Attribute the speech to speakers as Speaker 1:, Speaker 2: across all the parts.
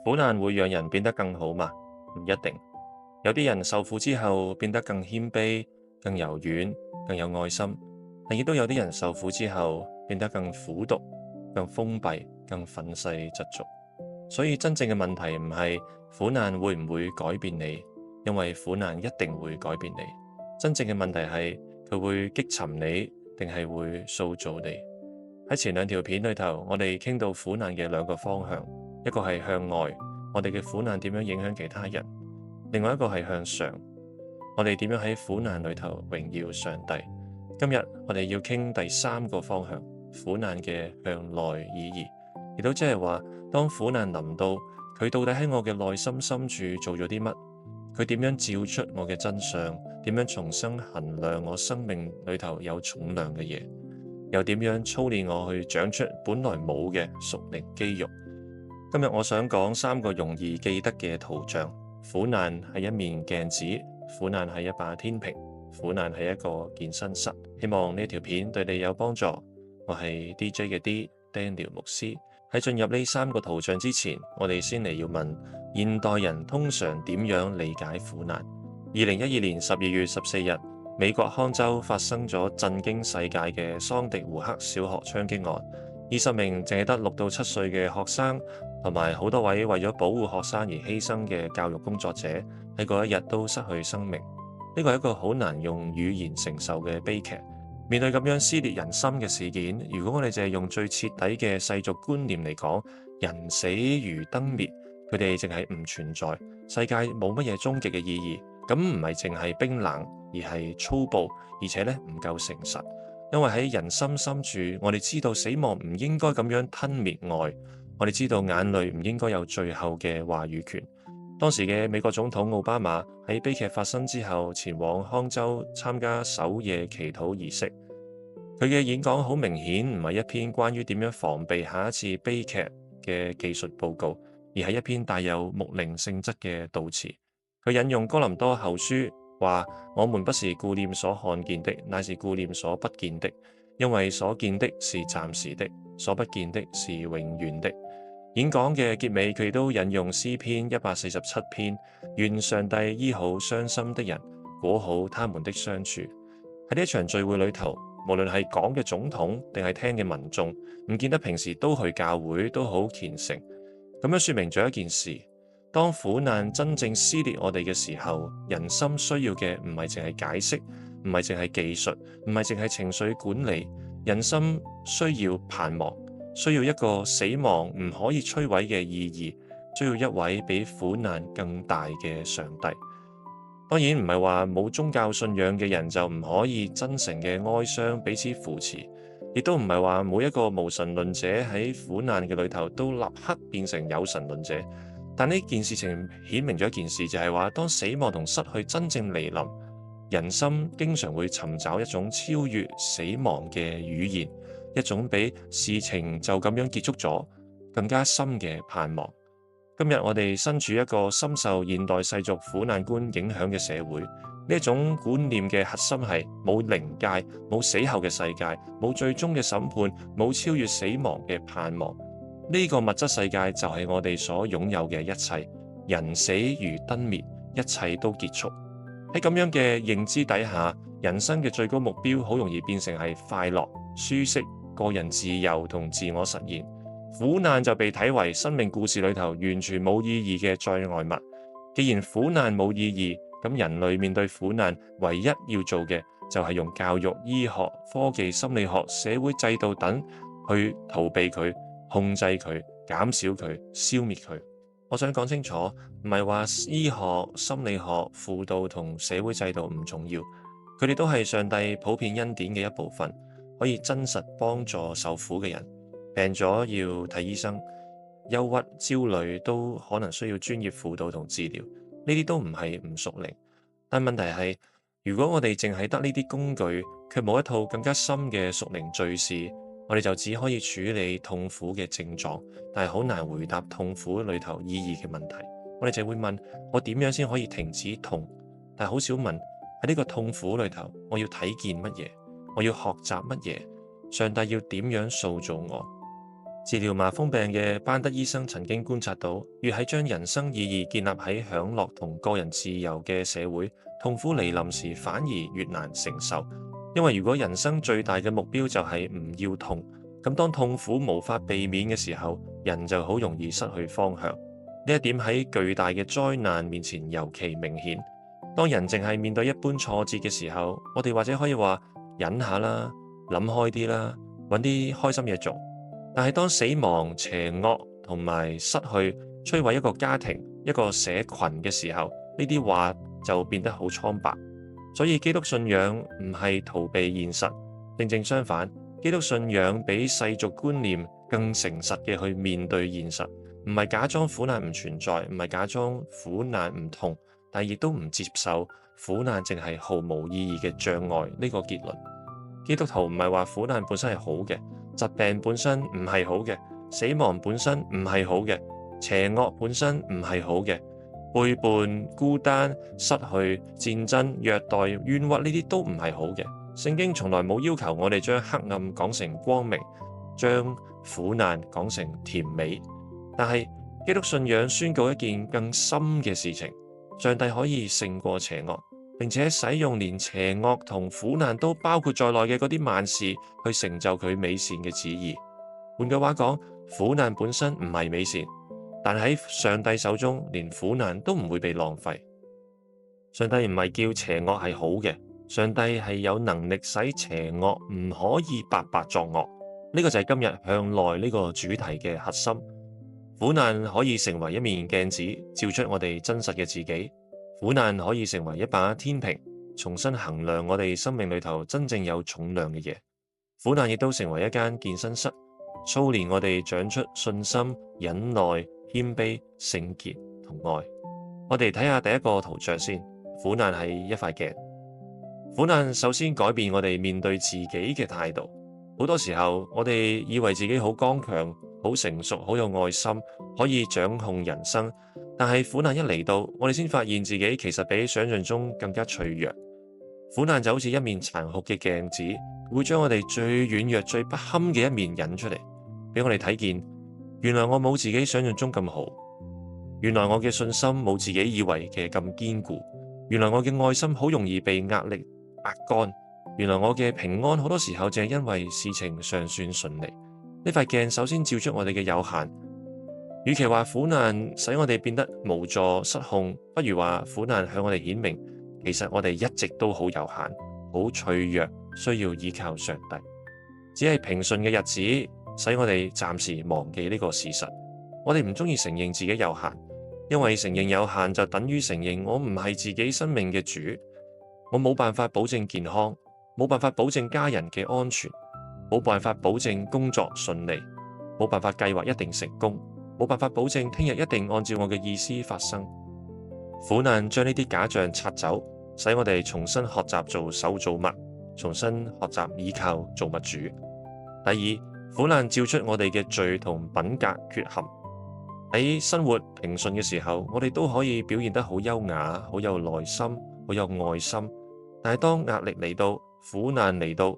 Speaker 1: 苦難會讓人變得更好嘛？唔一定。有啲人受苦之後變得更謙卑、更柔軟、更有愛心，但亦都有啲人受苦之後變得更苦毒、更封閉、更憤世嫉俗。所以真正嘅問題唔係苦難會唔會改變你，因為苦難一定會改變你。真正嘅問題係佢會擊沉你，定係會塑造你。喺前兩條片裏頭，我哋傾到苦難嘅兩個方向，一個係向外，我哋嘅苦難點樣影響其他人；另外一個係向上，我哋點樣喺苦難裏頭榮耀上帝。今日我哋要傾第三個方向，苦難嘅向內意義，亦都即係話，當苦難臨到，佢到底喺我嘅內心深處做咗啲乜？佢點樣照出我嘅真相？點樣重新衡量我生命裏頭有重量嘅嘢？又點樣操練我去長出本來冇嘅屬靈肌肉？今日我想講三個容易記得嘅圖像。苦難係一面鏡子，苦難係一把天平，苦難係一個健身室。希望呢條片對你有幫助。我係 DJ 嘅 Daniel 牧師。喺進入呢三個圖像之前，我哋先嚟要問：現代人通常點樣理解苦難？2012年12月14日，美國康州發生咗震驚世界嘅桑迪胡克小學槍擊案，20名淨係得6到7歲嘅學生，同埋好多位為咗保護學生而犧牲嘅教育工作者，喺嗰一日都失去生命。呢個係一個好難用語言承受嘅悲劇。面對咁樣撕裂人心嘅事件，如果我哋淨係用最徹底嘅世俗觀念嚟講，人死如燈滅，佢哋淨係唔存在，世界冇乜嘢終極嘅意義。咁唔係淨係冰冷，而係粗暴，而且咧唔夠誠實。因為喺人心深處，我哋知道死亡唔應該咁樣吞滅愛，我哋知道眼淚唔應該有最後嘅話語權。當時嘅美國總統奧巴馬喺悲劇發生之後，前往康州參加守夜祈禱儀式。佢嘅演講好明顯唔係一篇關於點樣防備下一次悲劇嘅技術報告，而係一篇帶有牧靈性質嘅悼詞。佢引用哥林多後書話：我們不是顧念所看見的，乃是顧念所不見的，因為所見的是暫時的，所不見的是永遠的。演講嘅結尾，佢都引用詩篇147篇，願上帝醫好傷心的人，裹好他們的傷處。喺呢一場聚會裏頭，無論係講嘅總統定係聽嘅民眾，唔見得平時都去教會，都好虔誠。咁樣說明咗一件事：當苦難真正撕裂我哋嘅時候，人心需要嘅唔係淨係解釋，唔係淨係技術，唔係淨係情緒管理，人心需要盼望。需要一個死亡唔可以摧毀嘅意義，需要一位比苦難更大嘅上帝。當然唔係話冇宗教信仰嘅人就唔可以真誠嘅哀傷，彼此扶持，亦都唔係話每一個無神論者喺苦難嘅裏頭都立刻變成有神論者。但呢件事情顯明咗一件事，就係話當死亡同失去真正嚟臨，人心經常會尋找一種超越死亡嘅語言，一種比事情就咁樣結束咗更加深嘅盼望。今日我哋身處一個深受現代世俗苦難觀影響嘅社會，呢一種觀念嘅核心係冇靈界、冇死後嘅世界、冇最終嘅審判、冇超越死亡嘅盼望。呢個物質世界就係我哋所擁有嘅一切，人死如燈滅，一切都結束。喺咁樣嘅認知底下，人生嘅最高目標好容易變成係快樂、舒適、個人自由同自我實現。苦難就被睇為生命故事裏頭完全冇意義嘅障礙物。既然苦難冇意義，咁人類面對苦難唯一要做嘅就係用教育、醫學、科技、心理學、社會制度等去逃避佢、控制佢、減少佢、消滅佢。我想講清楚，唔係話醫學、心理學、輔導同社會制度唔重要，佢哋都係上帝普遍恩典嘅一部分，可以真實幫助受苦嘅人。病咗要睇醫生，憂鬱、焦慮都可能需要專業輔導同治療，呢啲都唔係唔屬靈。但問題係，如果我哋淨係得呢啲工具，卻冇一套更加深嘅屬靈敘事，我哋就只可以處理痛苦嘅症狀，但係好難回答痛苦裏頭意義嘅問題。我哋就會問：我點樣先可以停止痛？但係好少問喺呢個痛苦裏頭，我要睇見乜嘢？我要學習乜嘢？上帝要點樣塑造我？治療麻風病嘅班德醫生曾經觀察到，越係將人生意義建立喺享樂同個人自由嘅社會，痛苦嚟臨時反而越難承受。因為如果人生最大嘅目標就係唔要痛，咁當痛苦無法避免嘅時候，人就好容易失去方向。呢一點喺巨大嘅災難面前尤其明顯。當人淨係面對一般挫折嘅時候，我哋或者可以話忍下啦，諗開啲啦，揾啲開心嘢做。但係當死亡、邪惡同埋失去摧毀一個家庭、一個社群嘅時候，呢啲話就變得好蒼白。所以基督信仰唔係逃避現實，正正相反，基督信仰比世俗觀念更誠實嘅去面對現實，唔係假裝苦難唔存在，唔係假裝苦難唔痛，但亦都唔接受苦難淨係毫無意義嘅障礙呢個結論。基督徒唔係話苦難本身係好嘅，疾病本身唔係好嘅，死亡本身唔係好嘅，邪惡本身唔係好嘅，背叛、孤單、失去、戰爭、虐待、冤屈呢啲都唔係好嘅。聖經從來冇要求我哋將黑暗講成光明，將苦難講成甜美。但係基督信仰宣告一件更深嘅事情：上帝可以勝過邪惡，並且使用連邪惡同苦難都包括在內嘅嗰啲萬事去成就佢美善嘅旨意。換句話講，苦難本身唔係美善，但喺上帝手中，連苦難都唔會被浪費。上帝唔係叫邪惡係好嘅，上帝係有能力使邪惡唔可以白白作惡。呢個就係今日向內呢個主題嘅核心。苦難可以成為一面鏡子，照出我哋真實嘅自己。苦難可以成為一把天平，重新衡量我哋生命裏頭真正有重量嘅嘢。苦難亦都成為一間健身室，操練我哋長出信心、忍耐、謙卑、聖潔同愛。我哋睇下第一個圖像先。苦難係一塊鏡。苦難首先改變我哋面對自己嘅態度。好多時候我哋以為自己好剛強、好成熟、好有愛心，可以掌控人生。但係苦難一嚟到，我哋先發現自己其實比想象中更加脆弱。苦難就好似一面殘酷嘅鏡子，會將我哋最軟弱、最不堪嘅一面引出嚟，俾我哋睇見。原來我冇自己想象中咁好，原來我嘅信心冇自己以為嘅咁堅固，原來我嘅愛心好容易被壓力壓乾，原來我嘅平安好多時候淨係因為事情尚算順利。呢塊鏡首先照出我哋嘅有限。與其話苦難使我哋變得無助失控，不如話苦難向我哋顯明，其實我哋一直都好有限、好脆弱，需要依靠上帝。只係平順嘅日子，使我哋暫時忘記呢個事實。我哋唔中意承認自己有限，因為承認有限就等於承認我唔係自己生命嘅主，我冇辦法保證健康，冇辦法保證家人嘅安全，冇辦法保證工作順利，冇辦法計劃一定成功，冇辦法保證聽日一定按照我嘅意思發生。苦難將呢啲假象拆走，使我哋重新學習做手造物，重新學習依靠造物主。第二，苦難照出我哋嘅罪同品格缺陷。喺生活平順嘅時候，我哋都可以表現得好優雅，好有耐心，好有愛心。但係當壓力嚟到，苦難嚟到，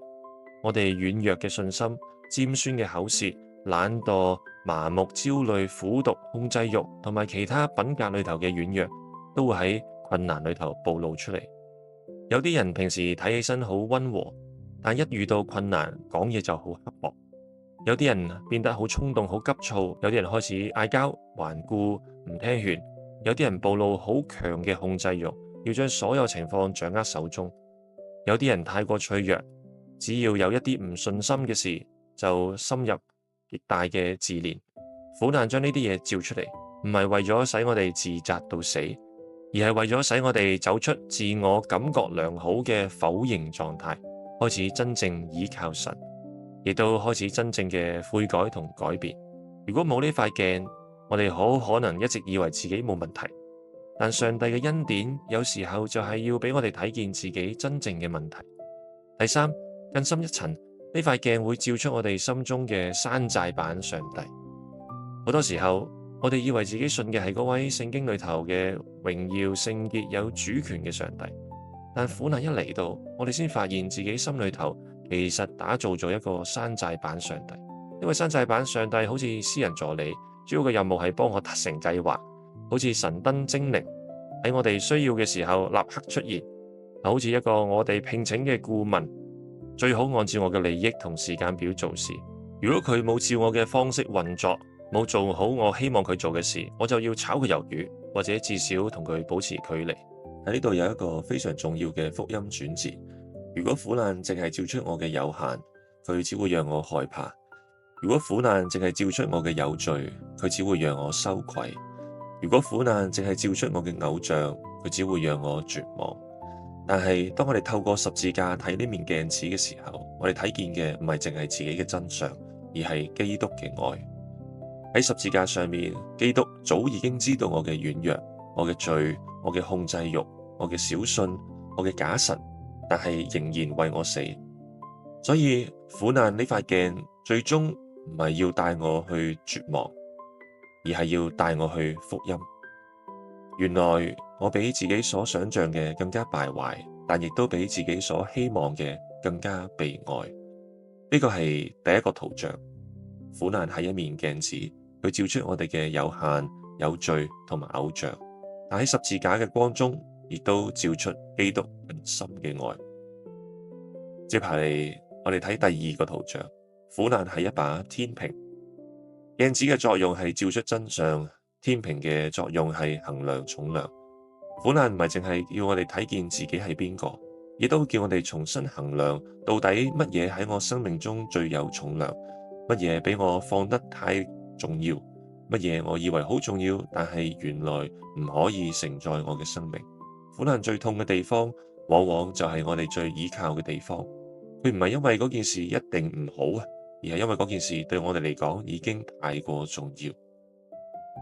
Speaker 1: 我哋軟弱嘅信心、尖酸嘅口舌、懶惰、麻木、焦慮、苦毒、控制欲同埋其他品格裏頭嘅軟弱，都會喺困難裏頭暴露出嚟。有啲人平時睇起身好溫和，但一遇到困難講嘢就好刻薄。有啲人變得好衝動、好急躁，有啲人開始嗌交、頑固、唔聽勸，有啲人暴露好強嘅控制欲，要將所有情況掌握手中。有啲人太過脆弱，只要有一啲唔順心嘅事，就深入極大嘅自憐。苦難將呢啲嘢照出嚟，唔係為咗使我哋自責到死，而係為咗使我哋走出自我感覺良好嘅否認狀態，開始真正依靠神，亦都開始真正嘅悔改同改變。如果冇呢塊鏡，我哋好可能一直以為自己冇問題，但上帝嘅恩典有時候就係要俾我哋睇見自己真正嘅問題。第三，更深一層，呢塊鏡會照出我哋心中嘅山寨版上帝。好多時候，我哋以為自己信嘅係嗰位聖經裏頭嘅榮耀、聖潔、有主權嘅上帝，但苦難一嚟到，我哋先發現自己心裏頭其實打造咗一個山寨版上帝。因為山寨版上帝好似私人助理，主要嘅任務係幫我達成計劃，好似神燈精靈喺我哋需要嘅時候立刻出現，好似一個我哋聘請嘅顧問，最好按照我嘅利益同時間表做事。如果佢冇照我嘅方式運作，冇做好我希望佢做嘅事，我就要炒佢魷魚，或者至少同佢保持距離。喺呢度有一個非常重要嘅福音轉折。如果苦難淨係照出我嘅有限，佢只會讓我害怕；如果苦難淨係照出我嘅有罪，佢只會讓我羞愧；如果苦難淨係照出我嘅偶像，佢只會讓我絕望。但係當我哋透過十字架睇呢面鏡子嘅時候，我哋睇見嘅唔係淨係自己嘅真相，而係基督嘅愛。喺十字架上面，基督早已經知道我嘅軟弱、我嘅罪、我嘅控制欲、我嘅小信、我嘅假神，但係仍然為我死。所以苦難呢塊鏡最終唔係要帶我去絕望，而係要帶我去福音。原來我比自己所想象嘅更加敗壞，但亦都比自己所希望嘅更加被愛。呢個係第一個圖像。苦難係一面鏡子，佢照出我哋嘅有限、有罪同埋偶像，但喺十字架嘅光中，亦都照出基督更深嘅愛。接下嚟，我哋睇第二個圖像。苦難係一把天平，鏡子嘅作用係照出真相，天平嘅作用係衡量重量。苦難唔係淨係要我哋睇見自己係邊個，亦都叫我哋重新衡量到底乜嘢喺我生命中最有重量，乜嘢俾我放得太重要，乜嘢我以為好重要，但係原來唔可以承載我嘅生命。苦難最痛嘅地方，往往就係我哋最倚靠嘅地方。佢唔係因為嗰件事一定唔好啊，而係因為嗰件事對我哋嚟講已經太過重要。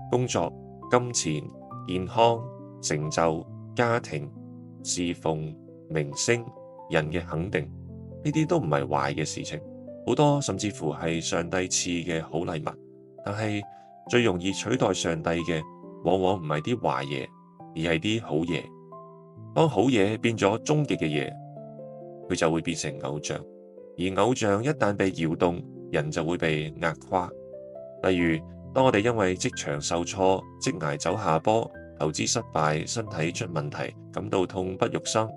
Speaker 1: 工作、金錢、健康、成就、家庭、侍奉、名聲、人嘅肯定，呢啲都唔係壞嘅事情，好多甚至乎係上帝賜嘅好禮物。但係最容易取代上帝嘅，往往唔係啲壞嘢，而係啲好嘢。當好嘢變咗終極嘅嘢，佢就會變成偶像，而偶像一旦被搖動，人就會被壓垮。例如，當我哋因為職場受挫、職涯走下坡、投資失敗、身體出問題，感到痛不欲生，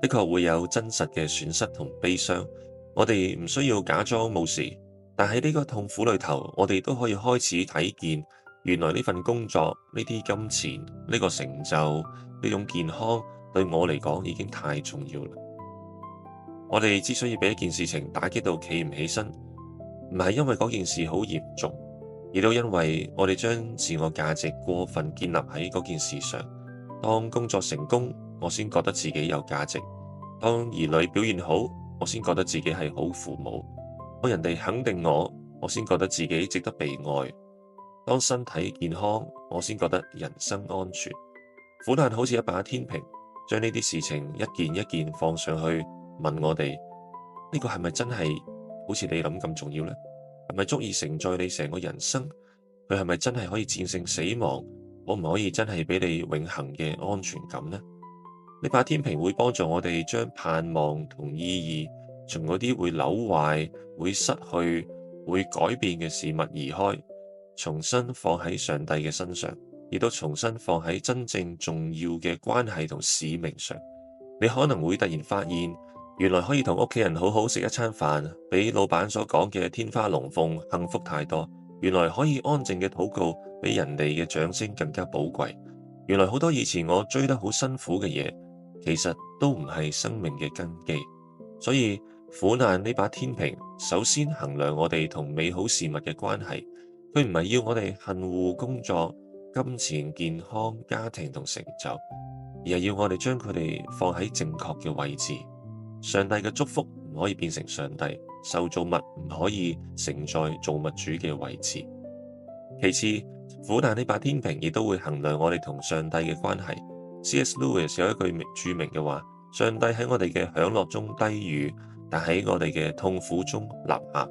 Speaker 1: 的確會有真實嘅損失同悲傷。我哋唔需要假裝冇事，但喺呢個痛苦裏頭，我哋都可以開始睇見，原來呢份工作、呢啲金錢、呢個成就、呢種健康，對我嚟講已經太重要啦。我哋之所以俾一件事情打擊到企唔起身，唔係因為嗰件事好嚴重，亦都因為我哋將自我價值過分建立喺嗰件事上。當工作成功，我先覺得自己有價值；當兒女表現好，我先覺得自己係好父母；當人哋肯定我，我先覺得自己值得被愛；當身體健康，我先覺得人生安全。苦難好似一把天平，將呢啲事情一件一件放上去，問我哋呢個係咪真係好似你諗咁重要呢？係咪足以承載你成個人生？佢係咪真係可以戰勝死亡？可唔可以真係俾你永恆嘅安全感呢？呢把天平會幫助我哋將盼望同意義從嗰啲會朽壞、會失去、會改變嘅事物移開，重新放喺上帝嘅身上，亦都重新放喺真正重要嘅關係同使命上。你可能會突然發現，原來可以同屋企人好好食一餐飯，比老闆所講嘅天花龍鳳幸福太多。原來可以安靜嘅禱告，比人哋嘅掌聲更加寶貴。原來好多以前我追得好辛苦嘅嘢，其實都唔係生命嘅根基。所以苦難呢把天平，首先衡量我哋同美好事物嘅關係。佢唔係要我哋恨惡工作、金錢、健康、家庭同成就，而係要我哋將佢哋放喺正確嘅位置。上帝嘅祝福唔可以變成上帝，受造物唔可以承載造物主嘅位置。其次，苦難呢把天平亦都會衡量我哋同上帝嘅關係。C.S. Lewis 有一句著名嘅話：上帝喺我哋嘅享樂中低語，但喺我哋嘅痛苦中吶喊。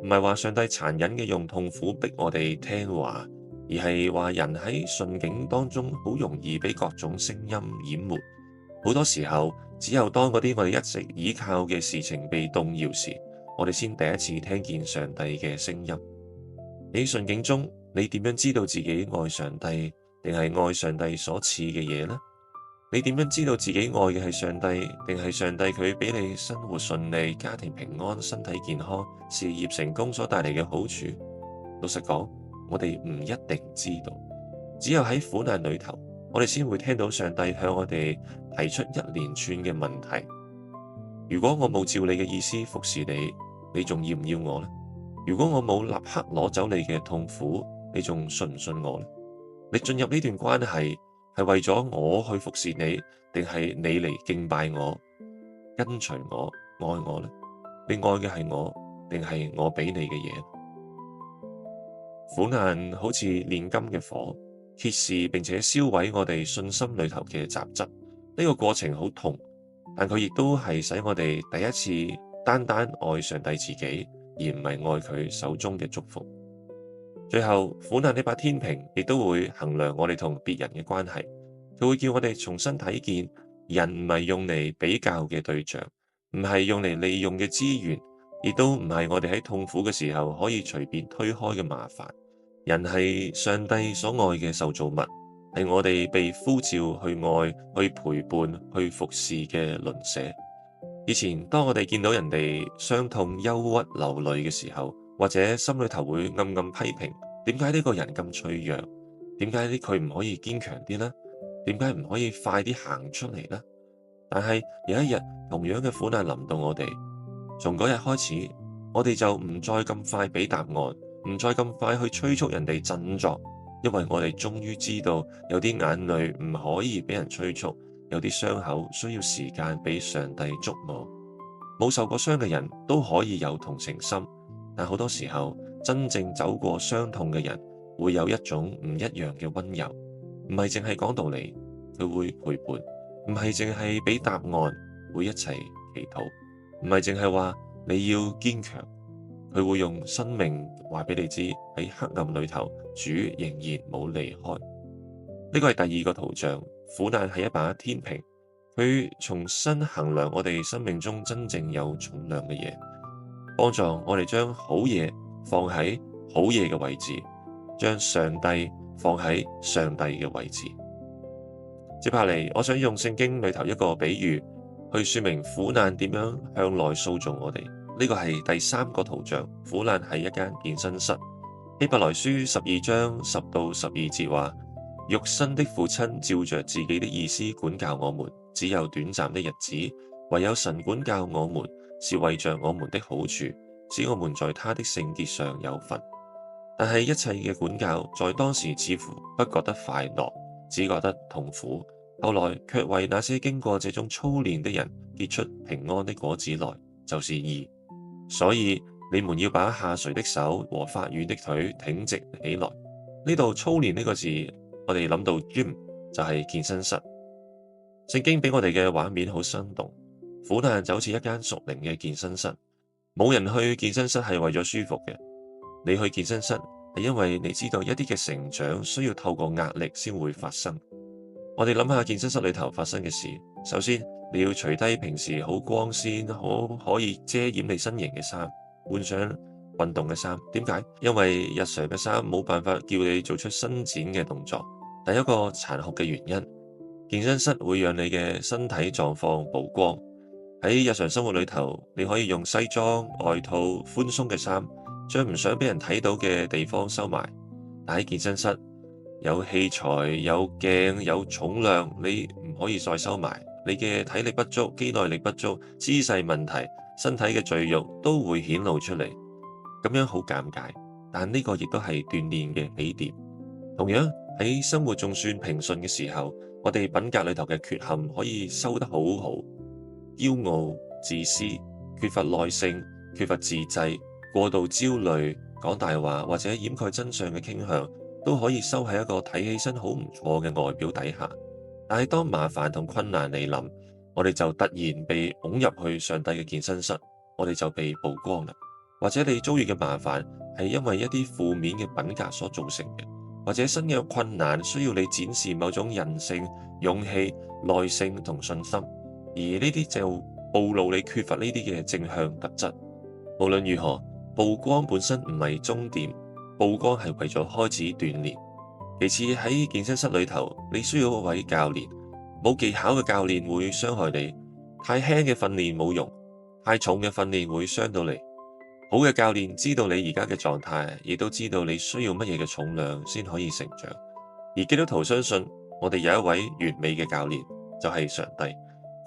Speaker 1: 唔係話上帝殘忍嘅用痛苦逼我哋聽話，而係話人喺順境當中好容易俾各種聲音淹沒。好多時候，只有當嗰啲我哋一直依靠嘅事情被動搖時，我哋先第一次聽見上帝嘅聲音。喺順境中，你點樣知道自己愛上帝，定係愛上帝所賜嘅嘢呢？你點樣知道自己愛嘅係上帝，定係上帝佢俾你生活順利、家庭平安、身體健康、事業成功所帶嚟嘅好處？老實講，我哋唔一定知道。只有喺苦難裏頭，我哋先會聽到上帝向我哋提出一連串嘅問題。如果我冇照你嘅意思服侍你，你仲要唔要我呢？如果我冇立刻攞走你嘅痛苦，你仲信唔信我呢？你進入呢段關係係為咗我去服侍你，定係你嚟敬拜我、跟隨我、愛我呢？你愛嘅係我，定係我俾你嘅嘢？苦難好似煉金嘅火，揭示並且燒毀我哋信心裏頭嘅雜質。呢個過程好痛，但佢亦都係使我哋第一次單單愛上帝自己，而唔係愛佢手中嘅祝福。最後，苦難呢把天平亦都會衡量我哋同別人嘅關係，佢會叫我哋重新睇見人唔係用嚟比較嘅對象，唔係用嚟利用嘅資源，亦都唔係我哋喺痛苦嘅時候可以隨便推開嘅麻煩。人係上帝所愛嘅受造物，係我哋被呼召去愛、去陪伴、去服侍嘅鄰舍。以前當我哋見到人哋傷痛、憂鬱、流淚嘅時候，或者心裏頭會暗暗批評，點解呢個人咁脆弱？點解佢唔可以堅強啲呢？點解唔可以快啲行出嚟呢？但係有一日，同樣嘅苦難臨到我哋，從嗰日開始，我哋就唔再咁快俾答案，唔再咁快去催促人哋振作，因為我哋終於知道，有啲眼淚唔可以俾人催促，有啲傷口需要時間俾上帝觸摸。冇受過傷嘅人都可以有同情心。但好多時候，真正走過傷痛嘅人會有一種唔一樣嘅溫柔，唔係淨係講道理，佢會陪伴；唔係淨係俾答案，會一齊祈禱；唔係淨係話你要堅強，佢會用生命話俾你知，喺黑暗裏頭，主仍然冇離開。呢個係第二個圖像，苦難係一把天平，佢重新衡量我哋生命中真正有重量嘅嘢。幫助我哋將好嘢放喺好嘢嘅位置，將上帝放喺上帝嘅位置。接下嚟，我想用聖經裏頭一個比喻去說明苦難點樣向內塑造我哋。呢個係第三個圖像，苦難係一間健身室。希伯來書12章10到12節話：肉身的父親照着自己的意思管教我們，只有短暫的日子；唯有神管教我們，是為着我們的好處，使我們在他的聖潔上有份。但係一切嘅管教，在當時似乎不覺得快樂，只覺得痛苦。後來卻為那些經過這種操練的人結出平安的果子來，就是義。所以你們要把下垂的手和發軟的腿挺直起來。呢度操練呢個字，我哋諗到 gym 就係健身室。聖經俾我哋嘅畫面好生動。苦難就好似一間屬靈嘅健身室，冇人去健身室係為咗舒服嘅。你去健身室係因為你知道一啲嘅成長需要透過壓力先會發生。我哋諗下健身室裏頭發生嘅事，首先你要除低平時好光鮮、好可以遮掩你身形嘅衫，換上運動嘅衫。點解？因為日常嘅衫冇辦法叫你做出伸展嘅動作。第一個殘酷嘅原因，健身室會讓你嘅身體狀況曝光。喺日常生活裏頭，你可以用西裝、外套、寬鬆嘅衫，將唔想俾人睇到嘅地方收埋。但喺健身室，有器材、有鏡、有重量，你唔可以再收埋。你嘅體力不足、肌耐力不足、姿勢問題、身體嘅贅肉都會顯露出嚟，咁樣好尷尬。但呢個亦都係鍛煉嘅起點。同樣喺生活仲算平順嘅時候，我哋品格裏頭嘅缺陷可以收得好好。驕傲、自私、缺乏耐性、缺乏自制、過度焦慮、講大話或者掩蓋真相嘅傾向，都可以收喺一個睇起身好唔錯嘅外表底下。但係當麻煩同困難嚟臨，我哋就突然被拱入去上帝嘅健身室，我哋就被曝光啦。或者你遭遇嘅麻煩係因為一啲負面嘅品格所造成嘅，或者新嘅困難需要你展示某種韌性、勇氣、耐性同信心。而呢啲就暴露你缺乏呢啲嘅正向特質。無論如何，曝光本身唔係終點，曝光係為咗開始鍛煉。其次，喺健身室裏頭，你需要一位教練。冇技巧嘅教練會傷害你，太輕嘅訓練冇用，太重嘅訓練會傷到你。好嘅教練知道你而家嘅狀態，亦都知道你需要乜嘢嘅重量先可以成長。而基督徒相信，我哋有一位完美嘅教練，就係上帝。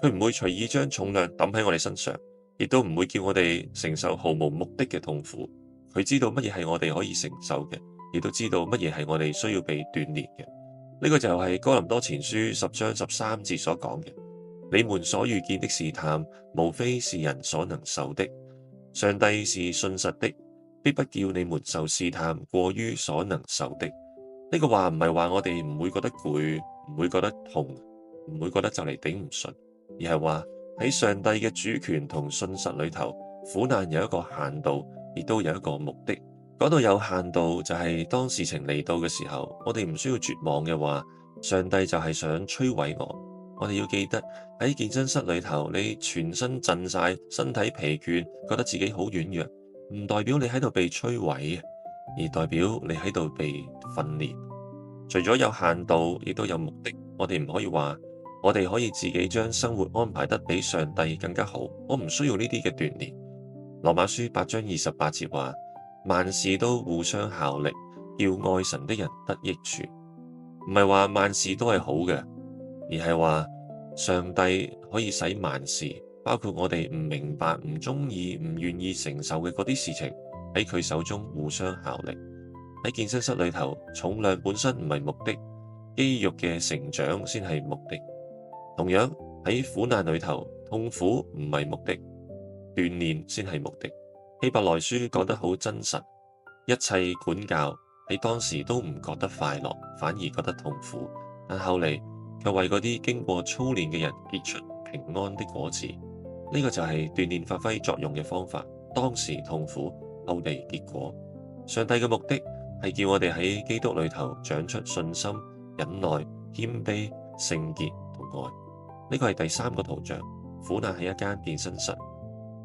Speaker 1: 佢唔會隨意將重量抌喺我哋身上，亦都唔會叫我哋承受毫無目的嘅痛苦。佢知道乜嘢係我哋可以承受嘅，亦都知道乜嘢係我哋需要被鍛煉嘅。呢個就係哥林多前書10章13節所講嘅：你們所遇見的試探，無非是人所能受的。上帝是信實的，必不叫你們受試探過於所能受的。呢個話唔係話我哋唔會覺得攰，唔會覺得痛，唔會覺得就嚟頂唔順，而係話喺上帝嘅主權同信實裏頭，苦難有一個限度，亦都有一個目的。講到有限度，就係當事情嚟到嘅時候，我哋唔需要絕望嘅話，上帝就係想摧毀我。我哋要記得喺健身室裏頭，你全身震晒，身體疲倦，覺得自己好軟弱，唔代表你喺度被摧毀，而代表你喺度被訓練。除咗有限度，亦都有目的。我哋唔可以話我哋可以自己將生活安排得比上帝更加好，我唔需要呢啲嘅鍛煉。羅馬書8章28節話：萬事都互相效力，叫愛神的人得益處。唔係話萬事都係好嘅，而係話上帝可以使萬事，包括我哋唔明白、唔中意、唔願意承受嘅嗰啲事情，喺佢手中互相效力。喺健身室裏頭，重量本身唔係目的，肌肉嘅成長先係目的。同樣喺苦難裏頭，痛苦唔係目的，鍛煉先係目的。希伯來書講得好真實，一切管教喺當時都唔覺得快樂，反而覺得痛苦，但後嚟卻為嗰啲經過操練嘅人結出平安的果子。呢個就係鍛煉發揮作用嘅方法。當時痛苦，後嚟結果。上帝嘅目的係叫我哋喺基督裏頭長出信心、忍耐、謙卑、聖潔同愛。呢個係第三個圖像。苦難係一間健身室，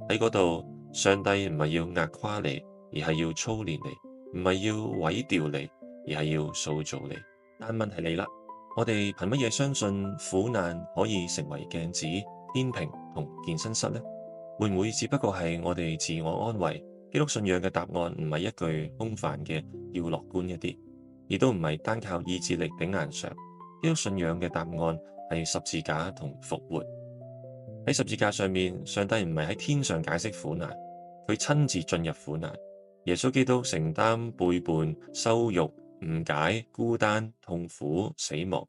Speaker 1: 喺嗰度，上帝唔係要壓垮你，而係要操練你；唔係要毀掉你，而係要塑造你。但問題嚟啦，我哋憑乜嘢相信苦難可以成為鏡子、天平同健身室呢？會唔會只不過係我哋自我安慰？基督信仰嘅答案唔係一句空泛嘅要樂觀一啲，亦都唔係單靠意志力頂硬上。基督信仰嘅答案係十字架同復活。喺十字架上面，上帝唔係喺天上解釋苦難，佢親自進入苦難。耶穌基督承擔背叛、羞辱、誤解、孤單、痛苦、死亡。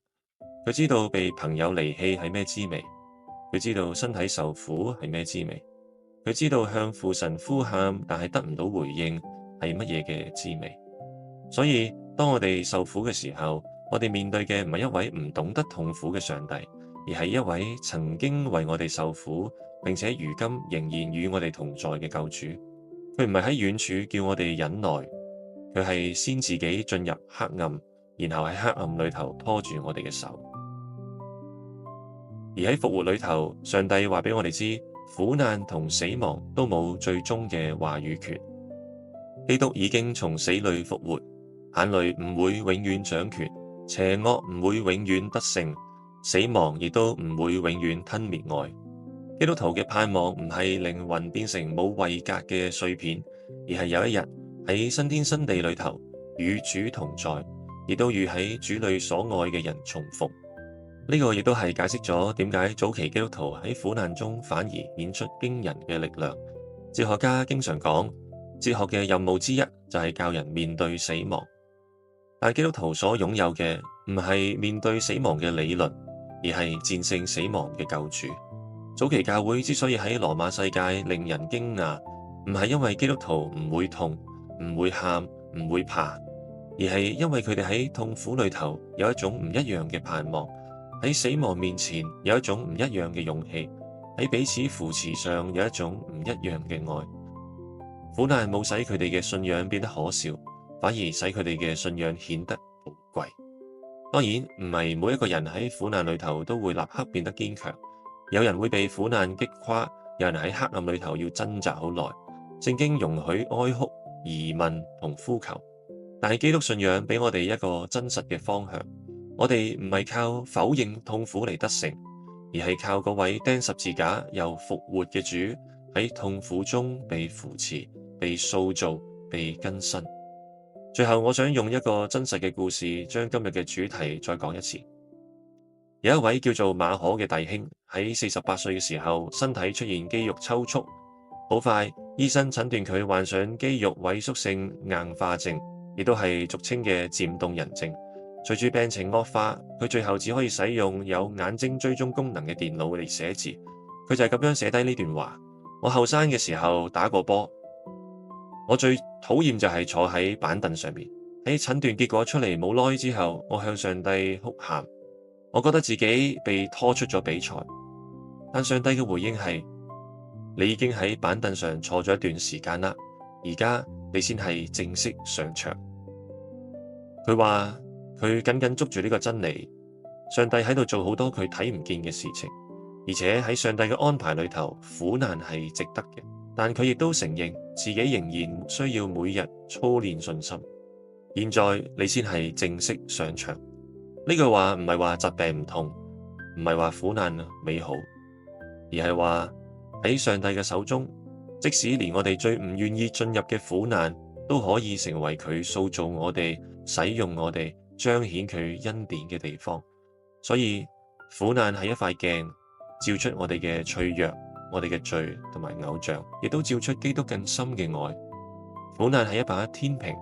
Speaker 1: 佢知道被朋友離棄係咩滋味，佢知道身體受苦係咩滋味，佢知道向父神呼喊但係得唔到回應係乜嘢嘅滋味。所以當我哋受苦嘅時候，我哋面對嘅唔係一位唔懂得痛苦嘅上帝，而係一位曾經為我哋受苦，並且如今仍然與我哋同在嘅救主。佢唔係喺遠處叫我哋忍耐，佢係先自己進入黑暗，然後喺黑暗裏頭拖住我哋嘅手。而喺復活裏頭，上帝話俾我哋知，苦難同死亡都冇最終嘅話語權。基督已經從死裏復活，眼淚唔會永遠掌權，邪惡唔會永遠得勝，死亡亦都唔會永遠吞滅愛。基督徒嘅盼望唔係靈魂變成冇位格嘅碎片，而係有一日喺新天新地裏頭與主同在，亦都與喺主裏所愛嘅人重逢。呢個亦都係解釋咗點解早期基督徒喺苦難中反而顯出驚人嘅力量。哲學家經常講，哲學嘅任務之一就係教人面對死亡。但基督徒所擁有嘅唔係面對死亡嘅理論，而係戰勝死亡嘅救主。早期教會之所以喺羅馬世界令人驚訝，唔係因為基督徒唔會痛、唔會喊、唔會怕，而係因為佢哋喺痛苦裏頭有一種唔一樣嘅盼望，喺死亡面前有一種唔一樣嘅勇氣，喺彼此扶持上有一種唔一樣嘅愛。苦難冇使佢哋嘅信仰變得可笑，反而使佢哋嘅信仰顯得寶貴。當然唔係每一個人喺苦難裏頭都會立刻變得堅強，有人會被苦難擊垮，有人喺黑暗裏頭要掙扎好耐，聖經容許哀哭、疑問同呼求，但係基督信仰俾我哋一個真實嘅方向。我哋唔係靠否認痛苦嚟得勝，而係靠嗰位釘十字架又復活嘅主喺痛苦中被扶持、被塑造、被更新。最後，我想用一個真實嘅故事將今日嘅主題再講一次。有一位叫做馬可嘅弟兄喺48歲嘅時候，身體出現肌肉抽搐，好快醫生診斷佢患上肌肉萎縮性硬化症，亦都係俗稱嘅漸凍人症。隨住病情惡化，佢最後只可以使用有眼睛追蹤功能嘅電腦嚟寫字。佢就係咁樣寫低呢段話：我後生嘅時候打過波，我最討厭就係坐喺板凳上面。喺診斷結果出嚟冇耐之後，我向上帝哭喊，我覺得自己被拖出咗比賽。但上帝嘅回應係：你已經喺板凳上坐咗一段時間啦，而家你先係正式上場。佢話佢緊緊捉住呢個真理，上帝喺度做好多佢睇唔見嘅事情，而且喺上帝嘅安排裏頭，苦難係值得嘅。但佢亦都承認自己仍然需要每日操練信心。現在你先係正式上場。呢句話唔係話疾病唔痛，唔係話苦難美好，而係話喺上帝嘅手中，即使連我哋最唔願意進入嘅苦難，都可以成為佢塑造我哋、使用我哋、彰顯佢恩典嘅地方。所以苦難係一塊鏡，照出我哋嘅脆弱、我哋嘅罪同埋偶像，亦都照出基督更深嘅愛。苦難係一把天平，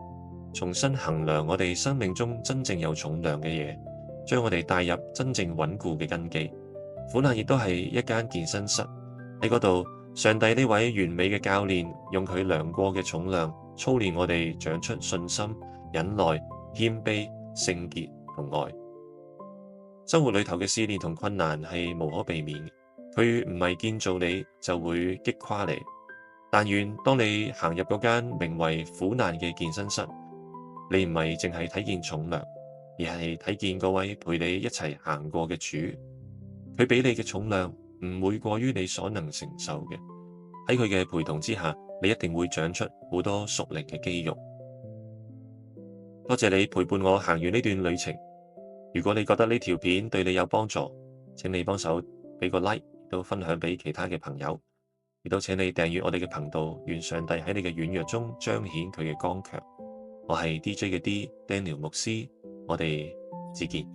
Speaker 1: 重新衡量我哋生命中真正有重量嘅嘢，將我哋帶入真正穩固嘅根基。苦難亦都係一間健身室，喺嗰度，上帝呢位完美嘅教練，用佢量過嘅重量操練我哋，長出信心、忍耐、謙卑、聖潔同愛。生活裏頭嘅試煉同困難係無可避免嘅，佢唔係建造你就會擊垮你。但願當你行入嗰間名為苦難嘅健身室，你唔係淨係睇見重量，而係睇見嗰位陪你一齊行過嘅主。佢俾你嘅重量唔會過於你所能承受嘅。喺佢嘅陪同之下，你一定會長出好多屬靈嘅肌肉。多謝你陪伴我行完呢段旅程。如果你覺得呢條片對你有幫助，請你幫手俾個 like， 亦都分享俾其他嘅朋友，亦都請你訂閱我哋嘅頻道。願上帝喺你嘅軟弱中彰顯佢嘅剛強。我係 DJ 嘅 D Daniel 牧師，我哋再見。